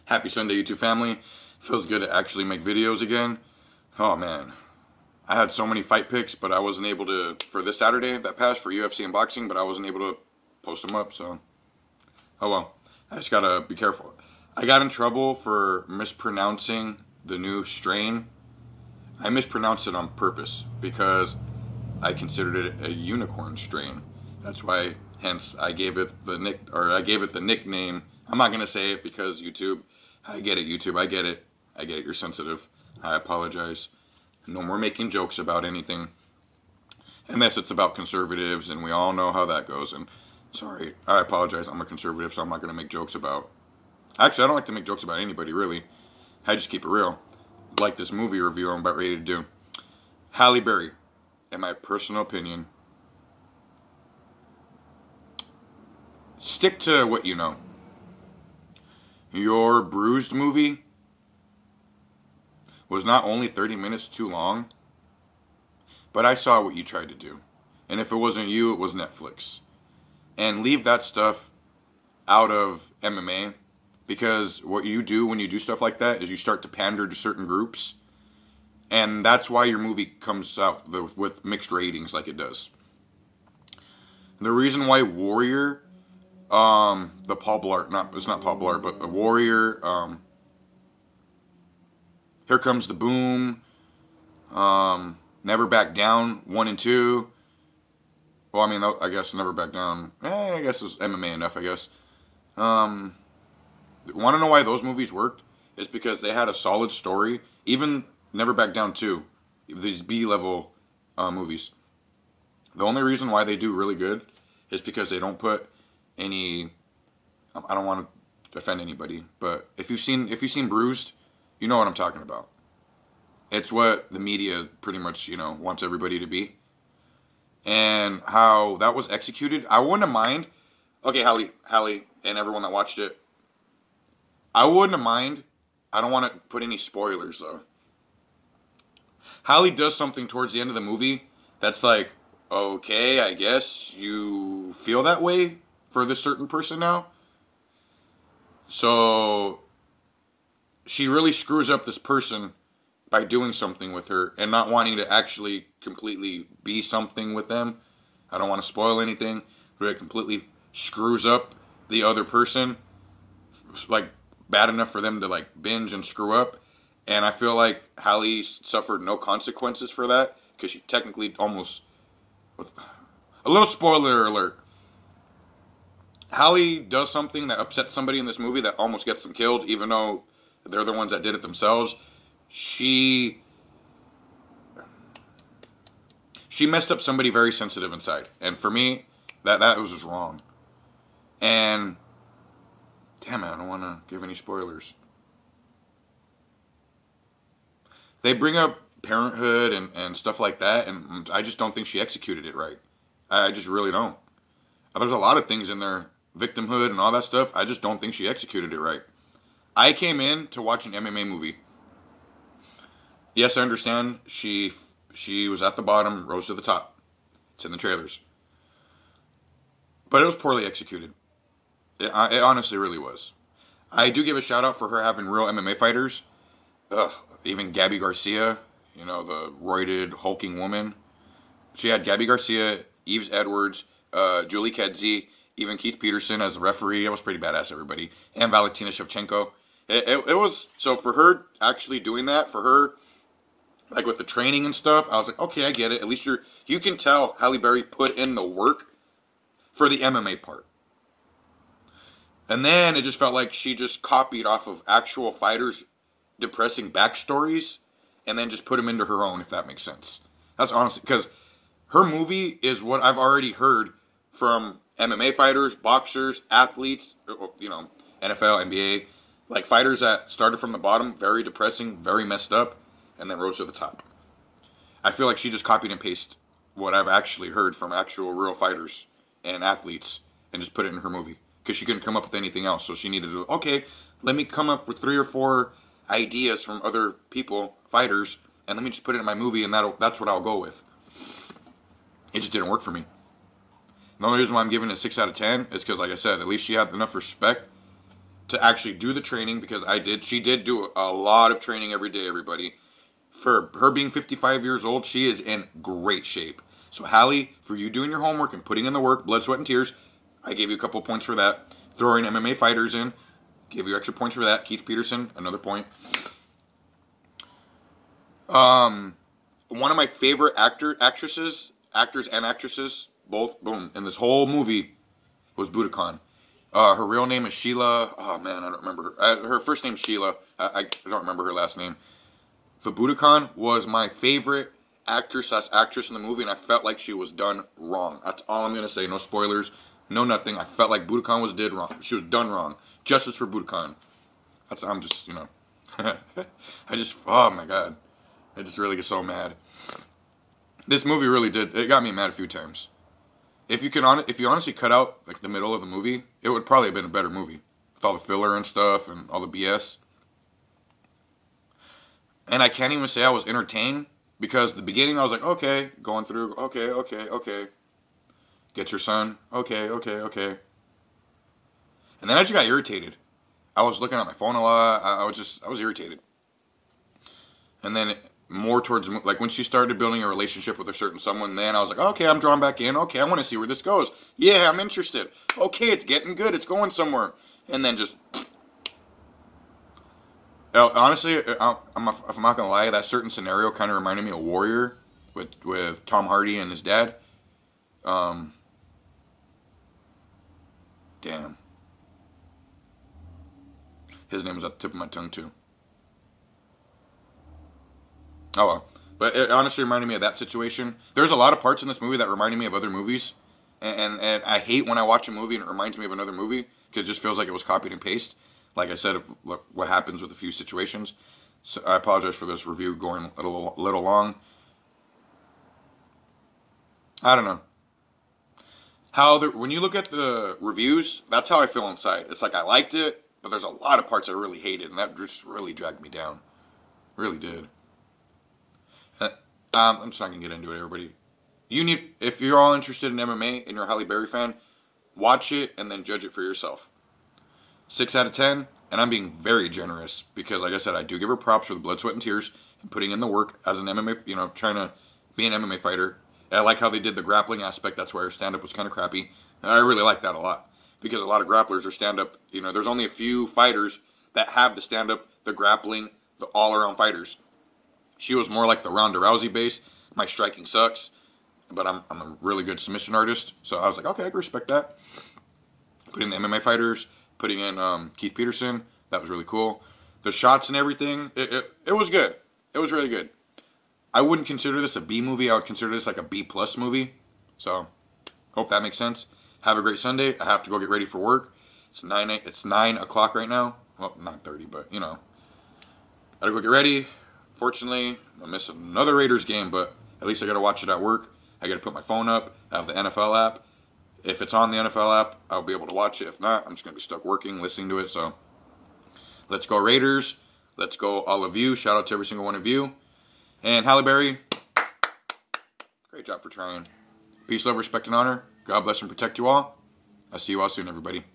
Happy Sunday, YouTube family. Feels good to actually make videos again. Oh man, I had so many fight picks, but I wasn't able to, for this Saturday that passed for UFC and boxing, but I wasn't able to post them up, so oh well. I just gotta be careful. I got in trouble for mispronouncing the new strain. I mispronounced it on purpose because I considered it a unicorn strain. That's why, hence, I gave it the nickname. I'm not gonna say it because YouTube. I get it, YouTube. I get it. I get it. You're sensitive. I apologize. No more making jokes about anything, unless it's about conservatives, and we all know how that goes. And sorry, I apologize. I'm a conservative, so I'm not gonna make jokes about. Actually, I don't like to make jokes about anybody, really. I just keep it real. Like this movie review I'm about ready to do. Halle Berry, in my personal opinion, stick to what you know. Your Bruised movie was not only 30 minutes too long, but I saw what you tried to do. And if it wasn't you, it was Netflix. And leave that stuff out of MMA, because what you do when you do stuff like that is you start to pander to certain groups. And that's why your movie comes out with mixed ratings like it does. The reason why Warrior, the Paul Blart, it's not Paul Blart, but the Warrior, Here Comes the Boom, Never Back Down 1 and 2. Well, I mean, I guess Never Back Down, I guess it's MMA enough, I guess. Want to know why those movies worked? It's because they had a solid story. Even Never Back Down 2, these B-level movies. The only reason why they do really good is because they don't put any, I don't want to offend anybody, but if you've seen Bruised, you know what I'm talking about. It's what the media pretty much, wants everybody to be. And how that was executed, I wouldn't mind. Okay, Halle, and everyone that watched it, I wouldn't mind. I don't want to put any spoilers, though. Halle does something towards the end of the movie that's like, okay, I guess you feel that way for this certain person now. So she really screws up this person by doing something with her and not wanting to actually completely be something with them. I don't want to spoil anything, but it completely screws up the other person, like bad enough for them to like binge and screw up. And I feel like Halle suffered no consequences for that, because she technically almost, a little spoiler alert, Halle does something that upsets somebody in this movie that almost gets them killed, even though they're the ones that did it themselves. She messed up somebody very sensitive inside. And for me, that was just wrong. And damn it, I don't want to give any spoilers. They bring up parenthood and stuff like that, and I just don't think she executed it right. I just really don't. There's a lot of things in there, victimhood and all that stuff, I just don't think she executed it right. I came in to watch an MMA movie. Yes, I understand she was at the bottom, rose to the top. It's in the trailers. But it was poorly executed. It honestly really was. I do give a shout out for her having real MMA fighters. Even Gabby Garcia, the roided, hulking woman. She had Gabby Garcia, Yves Edwards, Julie Kedzie, even Keith Peterson as a referee. It was pretty badass, everybody. And Valentina Shevchenko. It was, so for her actually doing that, for her, like with the training and stuff, I was like, okay, I get it. At least you can tell Halle Berry put in the work for the MMA part. And then it just felt like she just copied off of actual fighters' depressing backstories and then just put them into her own, if that makes sense. That's honestly, because her movie is what I've already heard from MMA fighters, boxers, athletes, NFL, NBA, like fighters that started from the bottom, very depressing, very messed up, and then rose to the top. I feel like she just copied and pasted what I've actually heard from actual real fighters and athletes and just put it in her movie, because she couldn't come up with anything else. So she needed to, okay, let me come up with 3 or 4 ideas from other people, fighters, and let me just put it in my movie, and that's what I'll go with. It just didn't work for me. The only reason why I'm giving it a 6 out of 10 is because, like I said, at least she had enough respect to actually do the training, because she did do a lot of training every day, everybody. For her being 55 years old, she is in great shape. So Halle, for you doing your homework and putting in the work, blood, sweat, and tears, I gave you a couple points for that. Throwing MMA fighters in, gave you extra points for that. Keith Peterson, another point. One of my favorite actors and actresses, both, boom, in this whole movie was Budokan. Her real name is Sheila. Oh man, I don't remember her. Her first name's Sheila. I don't remember her last name. But Budokan was my favorite actress in the movie, and I felt like she was done wrong. That's all I'm gonna say. No spoilers, no nothing. I felt like Budokan was did wrong. She was done wrong. Justice for Budokan. I'm just, you know, oh my god, I just really get so mad. This movie really did. It got me mad a few times. If you honestly cut out like the middle of the movie, it would probably have been a better movie with all the filler and stuff and all the BS. And I can't even say I was entertained, because the beginning I was like, okay, going through, okay. Get your son, okay. And then I just got irritated. I was looking at my phone a lot. I was irritated. And then more towards, like, when she started building a relationship with a certain someone, then I was like, okay, I'm drawn back in. Okay, I want to see where this goes. Yeah, I'm interested. Okay, it's getting good. It's going somewhere. And then just, honestly, if I'm not going to lie, that certain scenario kind of reminded me of Warrior with Tom Hardy and his dad. Damn. His name was at the tip of my tongue, too. Oh, well. But it honestly reminded me of that situation. There's a lot of parts in this movie that reminded me of other movies. And I hate when I watch a movie and it reminds me of another movie, because it just feels like it was copied and pasted. Like I said, what happens with a few situations. So I apologize for this review going a little long. I don't know. When you look at the reviews, that's how I feel inside. It's like I liked it, but there's a lot of parts I really hated, and that just really dragged me down. Really did. I'm just not going to get into it, everybody. If you're all interested in MMA and you're a Halle Berry fan, watch it and then judge it for yourself. 6 out of 10, and I'm being very generous, because like I said, I do give her props for the blood, sweat, and tears and putting in the work as an MMA, trying to be an MMA fighter. And I like how they did the grappling aspect. That's why her stand-up was kind of crappy. And I really like that a lot, because a lot of grapplers are stand-up. There's only a few fighters that have the stand-up, the grappling, the all-around fighters. She was more like the Ronda Rousey base. My striking sucks, but I'm a really good submission artist. So I was like, okay, I can respect that. Putting the MMA fighters, putting in Keith Peterson, that was really cool. The shots and everything, it was good. It was really good. I wouldn't consider this a B movie. I would consider this like a B+ movie. So, hope that makes sense. Have a great Sunday. I have to go get ready for work. It's 9 o'clock right now. Well, 9:30, but gotta go get ready. Fortunately, I missed another Raiders game, but at least I gotta watch it at work. I gotta put my phone up. I have the NFL app. If it's on the NFL app, I'll be able to watch it. If not, I'm just gonna be stuck working, listening to it. So, let's go Raiders. Let's go all of you. Shout out to every single one of you. And Halle Berry, great job for trying. Peace, love, respect, and honor. God bless and protect you all. I'll see you all soon, everybody.